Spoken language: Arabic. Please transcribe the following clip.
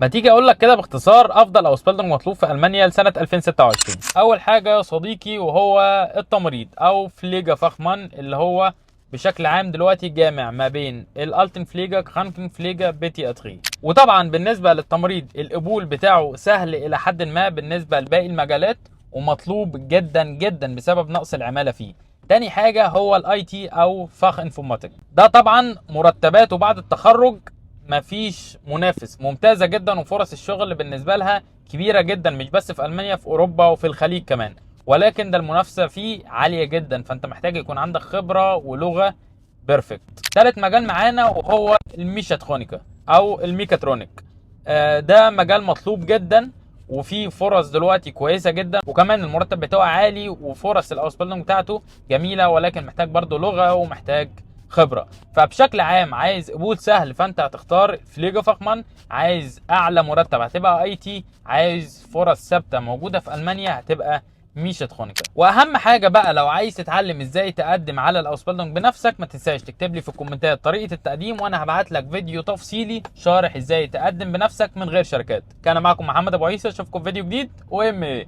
ما تيجي اقول لك كده باختصار افضل اوسبيلدونج مطلوب في المانيا لسنه 2026. اول حاجه يا صديقي وهو التمريض او فليجا فخمان، اللي هو بشكل عام دلوقتي جامع ما بين الالتن فليجا كرانكن فليجا بيتياتري. وطبعا بالنسبه للتمريض القبول بتاعه سهل الى حد ما بالنسبه لباقي المجالات، ومطلوب جدا جدا بسبب نقص العماله فيه. تاني حاجه هو الاي تي او فخ انفورماتيك، ده طبعا مرتباته بعد التخرج مفيش منافس، ممتازه جدا، وفرص الشغل بالنسبه لها كبيره جدا، مش بس في المانيا، في اوروبا وفي الخليج كمان. ولكن ده المنافسه فيه عاليه جدا، فانت محتاج يكون عندك خبره ولغه بيرفكت. ثالث مجال معانا وهو الميشاترونيكا او الميكاترونيك. ده مجال مطلوب جدا، وفي فرص دلوقتي كويسه جدا، وكمان المرتب بتاعه عالي، وفرص الاوسبيلدونج بتاعته جميله، ولكن محتاج برضو لغه ومحتاج خبره. فبشكل عام عايز قبول سهل فانت هتختار فليجا فخمان، عايز اعلى مرتب هتبقى اي تي، عايز فرص ثابته موجوده في المانيا هتبقى ميشاترونيكا. واهم حاجه بقى لو عايز تتعلم ازاي تقدم على الاوسبيلدونج بنفسك، ما تنساش تكتب لي في الكومنتات طريقه التقديم، وانا هبعت لك فيديو تفصيلي شارح ازاي تقدم بنفسك من غير شركات. كان معكم محمد ابو عيسى، اشوفكم في فيديو جديد. وام